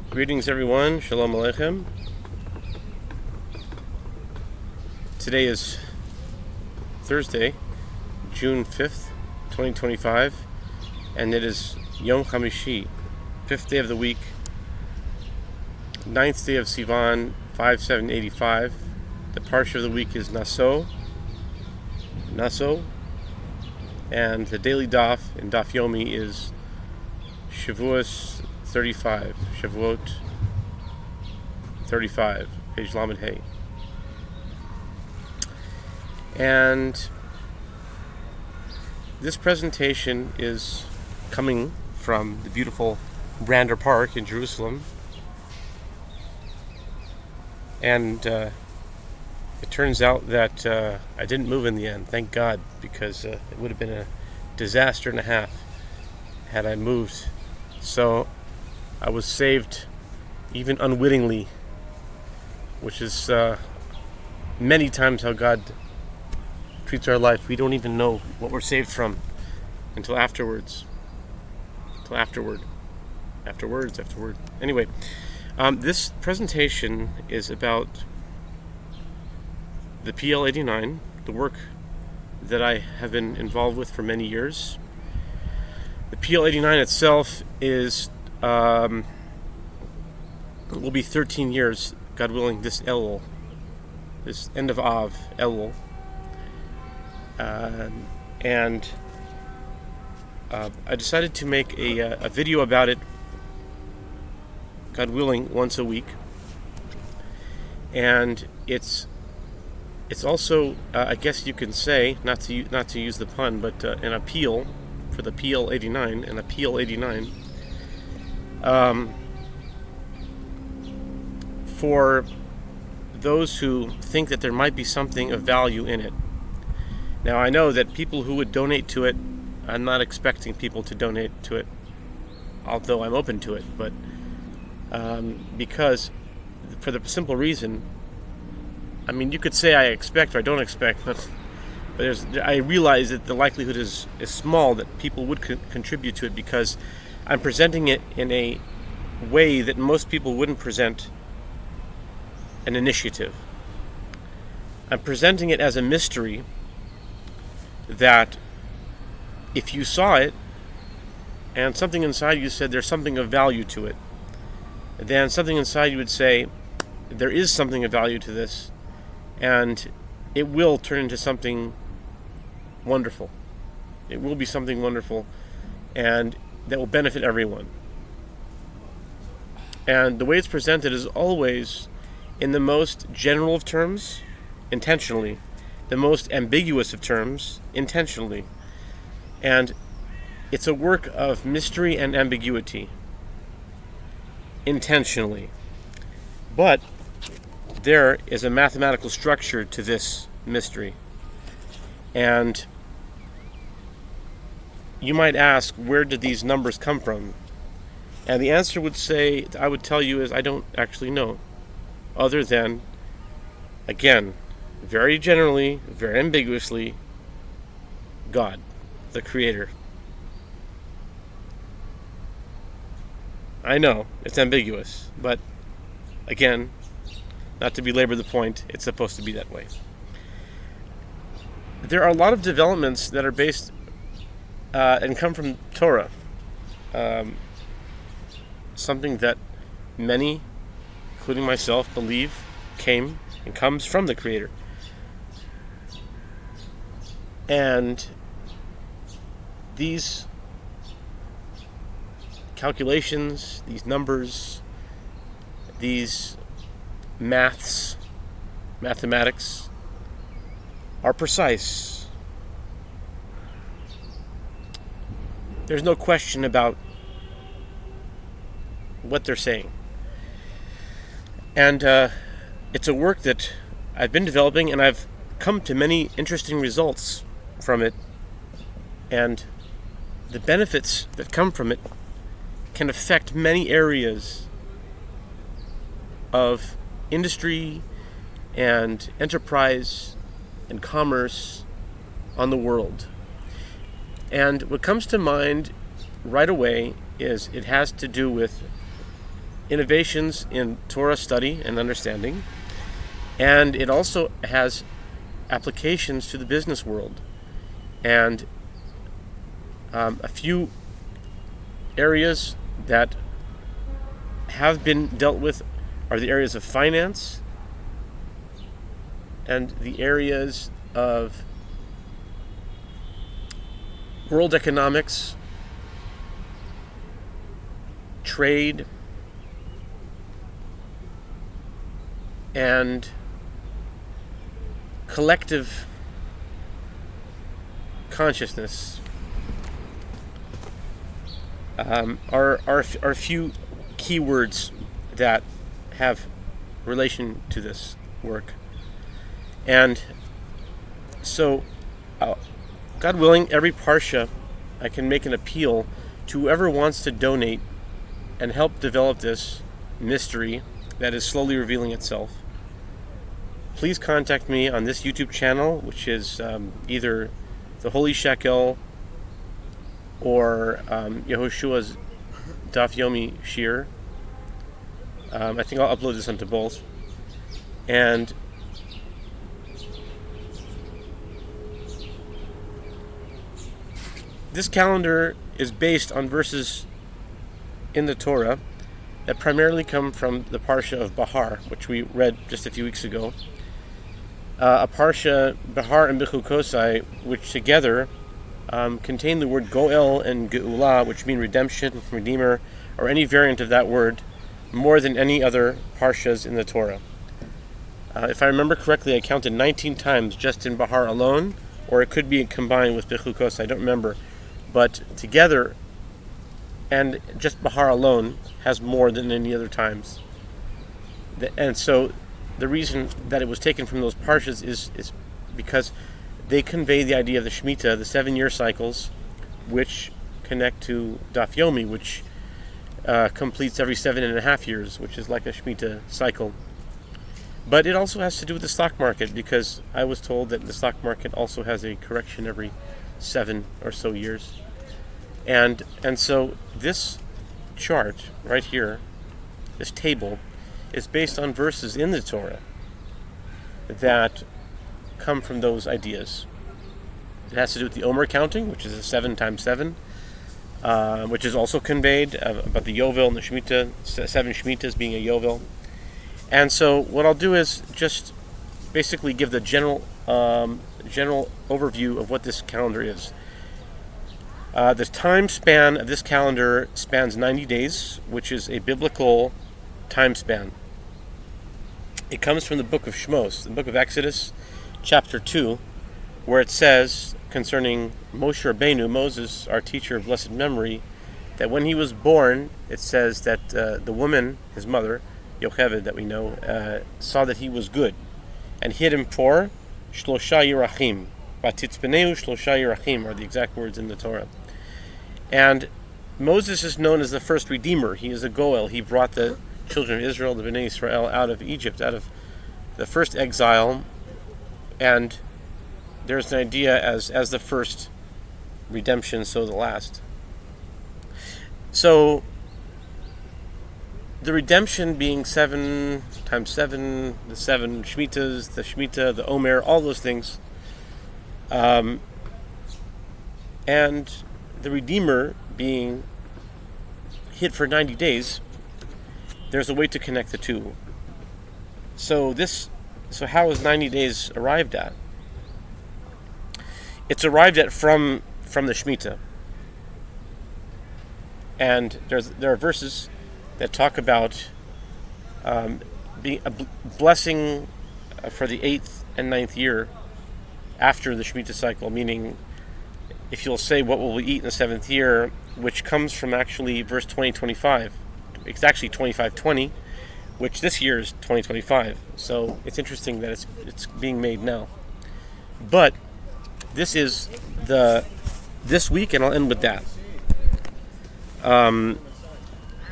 Greetings everyone, Shalom Aleichem. Today is Thursday, June 5th, 2025, and it is Yom Hamishi, 5th day of the week, 9th day of Sivan, 5785. The parsha of the week is Naso, and the daily daf in Daf Yomi is Shavuos 35, Shavuot 35, page Lamed Hey. And this presentation is coming from the beautiful Brander Park in Jerusalem. And it turns out that I didn't move in the end, thank God, because it would have been a disaster and a half had I moved. So I was saved, even unwittingly, which is many times how God treats our life. We don't even know what we're saved from until afterwards. Afterward. Anyway, this presentation is about the PL-89, the work that I have been involved with for many years. The PL-89 itself is will be 13 years, God willing, this Elul, this end of Av, Elul. And I decided to make a video about it, God willing, once a week. And it's also, I guess you can say, not to use the pun, but an appeal for the PL-89, an appeal 89, for those who think that there might be something of value in it. Now, I know that people who would donate to it, I'm not expecting people to donate to it, although I'm open to it, but because, for the simple reason, I mean, you could say I expect or I don't expect, but I realize that the likelihood is small that people would contribute to it, because I'm presenting it in a way that most people wouldn't present an initiative. I'm presenting it as a mystery that if you saw it and something inside you said there's something of value to it, then something inside you would say there is something of value to this, and it will turn into something wonderful. It will be something wonderful, and that will benefit everyone. And the way it's presented is always in the most general of terms, intentionally, the most ambiguous of terms, intentionally. And it's a work of mystery and ambiguity, intentionally. But there is a mathematical structure to this mystery. And you might ask, where did these numbers come from? And the answer I would tell you is, I don't actually know. Other than, again, very generally, very ambiguously, God, the Creator. I know, it's ambiguous, but again, not to belabor the point, it's supposed to be that way. There are a lot of developments that are based and come from Torah. Something that many, including myself, believe came and comes from the Creator. And these calculations, these numbers, these mathematics, are precise. There's no question about what they're saying. And it's a work that I've been developing, and I've come to many interesting results from it. And the benefits that come from it can affect many areas of industry and enterprise and commerce on the world. And what comes to mind right away is it has to do with innovations in Torah study and understanding, and it also has applications to the business world. And a few areas that have been dealt with are the areas of finance and the areas of world economics, trade, and collective consciousness are a few keywords that have relation to this work. And so, God willing, every Parsha I can make an appeal to whoever wants to donate and help develop this mystery that is slowly revealing itself. Please contact me on this YouTube channel, which is either the Holy Shekel or Yehoshua's Daf Yomi Shir. I think I'll upload this onto both. And this calendar is based on verses in the Torah that primarily come from the Parsha of Bahar, which we read just a few weeks ago. A Parsha, Bahar and Bechukosai, which together contain the word Goel and Geula, which mean redemption, redeemer, or any variant of that word, more than any other Parshas in the Torah. If I remember correctly, I counted 19 times just in Bahar alone, or it could be combined with Bechukosai, I don't remember. But together, and just Bahar alone, has more than any other times. And so the reason that it was taken from those parshas is because they convey the idea of the Shemitah, the 7-year cycles, which connect to Daf Yomi, which completes every 7.5 years, which is like a Shemitah cycle. But it also has to do with the stock market, because I was told that the stock market also has a correction every 7 or so years. And so this chart right here, this table, is based on verses in the Torah that come from those ideas. It has to do with the Omer counting, which is a 7 times 7, which is also conveyed about the Yovel and the Shemitah, 7 Shemitahs being a Yovel. And so what I'll do is just basically give the general overview of what this calendar is. The time span of this calendar spans 90 days, which is a biblical time span. It comes from the book of Shmos, the book of Exodus, chapter 2, where it says concerning Moshe Rabbeinu, Moses, our teacher of blessed memory, that when he was born, it says that the woman, his mother, Yocheved, that we know, saw that he was good, and hid him for Shlosha Yerachim. Batitzbeneu Shlosha Yerachim are the exact words in the Torah. And Moses is known as the first redeemer. He is a Goel. He brought the children of Israel, the Bnei Israel, out of Egypt, out of the first exile. And there's an idea as the first redemption, so the last. So the redemption being 7 times 7, the 7 Shemitahs, the Shemitah, the Omer, all those things. And the Redeemer being hid for 90 days, there's a way to connect the two. So how is 90 days arrived at? It's arrived at from the Shemitah. And there are verses that talk about being a blessing for the 8th and 9th year after the Shemitah cycle, meaning if you'll say, what will we eat in the 7th year, which comes from actually verse 2025. It's actually 25:20, which this year is 2025. So it's interesting that it's being made now. But this is this week, and I'll end with that.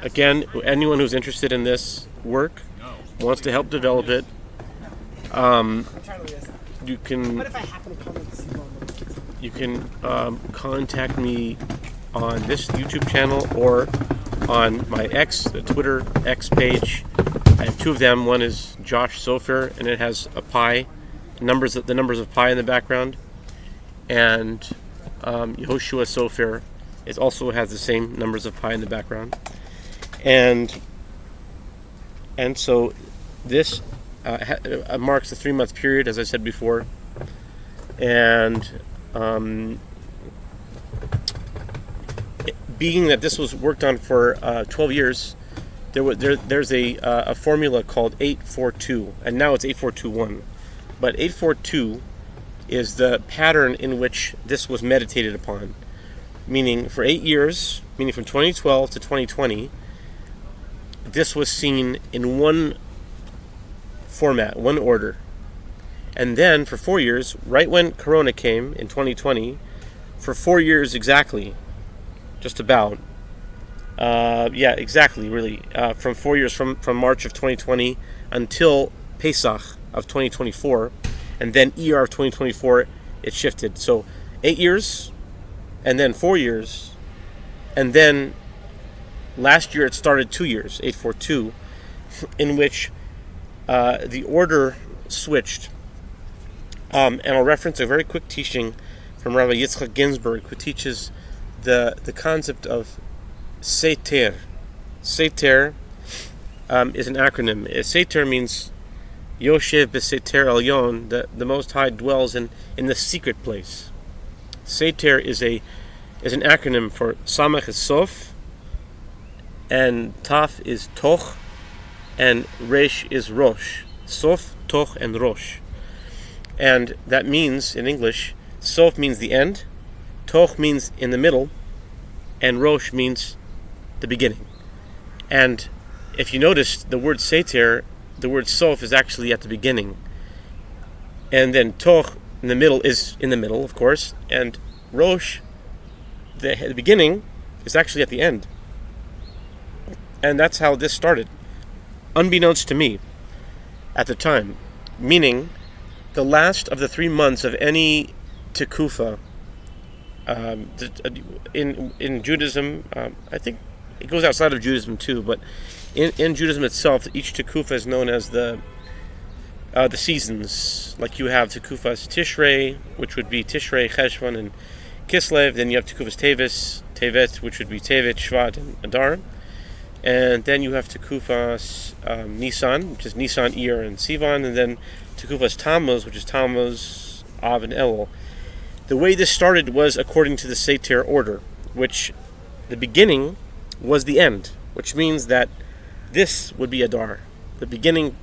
Again, anyone who's interested in this work, wants to help develop it, you can contact me on this YouTube channel or on my the Twitter X page. I have two of them. One is Josh Sofer, and it has a pi, the numbers of pi in the background. And Yehoshua Sofer, it also has the same numbers of pi in the background. And so this marks the 3-month period, as I said before. And being that this was worked on for 12 years, there's a formula called 842, and now it's 8421. But 842 is the pattern in which this was meditated upon. Meaning, for 8 years, meaning from 2012 to 2020, this was seen in one format, one order. And then for 4 years, right when Corona came in 2020, for 4 years exactly, just about, exactly, really, from 4 years, from March of 2020 until Pesach of 2024, and then ER of 2024, it shifted. So 8 years, and then 4 years, and then last year it started 2 years, 842, in which the order switched. And I'll reference a very quick teaching from Rabbi Yitzchak Ginsburg, who teaches the concept of Seter. Seter is an acronym. Seter means Yoshev b'Seter Elyon, the Most High dwells in the secret place. Seter is an acronym for Samach is Sof, and Taf is Toch, and Resh is Rosh. Sof, Toch, and Rosh. And that means, in English, Sof means the end, Toch means in the middle, and Rosh means the beginning. And if you notice, the word Seter, the word Sof is actually at the beginning. And then Toch in the middle is in the middle, of course, and Rosh, the beginning, is actually at the end. And that's how this started, unbeknownst to me at the time. Meaning, the last of the 3 months of any tekufa in Judaism, I think it goes outside of Judaism too, but in Judaism itself, each tekufa is known as the seasons. Like you have tekufas Tishrei, which would be Tishrei, Cheshvan, and Kislev. Then you have tekufas Tevet, which would be Tevet, Shvat, and Adar. And then you have tekufas Nisan, which is Nisan, Iyar, and Sivan, and then tekufas Tammuz, which is Tammuz, Av, and Elul. The way this started was according to the Seter order, which the beginning was the end, which means that this would be Adar, the beginning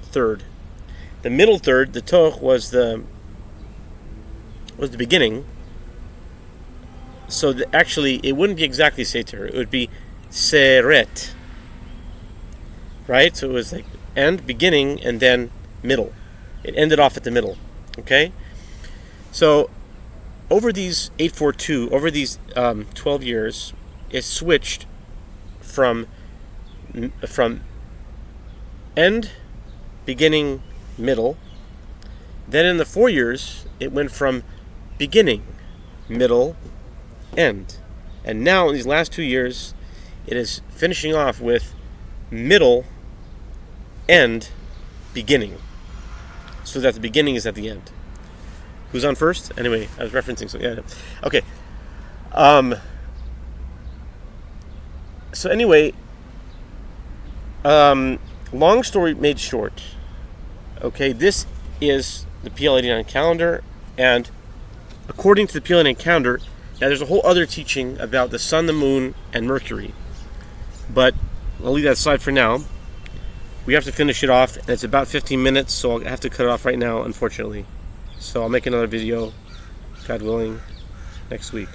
third. The middle third, the Toch, was the beginning. So actually, it wouldn't be exactly Seter. It would be Seret, right? So it was like end, beginning, and then middle. It ended off at the middle. Okay. So over these 842, over these 12 years, it switched from end, beginning, middle. Then in the 4 years, it went from beginning, middle, end. And now in these last 2 years, it is finishing off with middle, end, beginning. So that the beginning is at the end. Who's on first? Anyway, I was referencing something. Yeah. Okay. So anyway, long story made short. Okay, this is the PL-89 calendar, and according to the PL-89 calendar, now there's a whole other teaching about the sun, the moon, and Mercury. But I'll leave that aside for now. We have to finish it off, and it's about 15 minutes, so I'll have to cut it off right now, unfortunately. So I'll make another video, God willing, next week.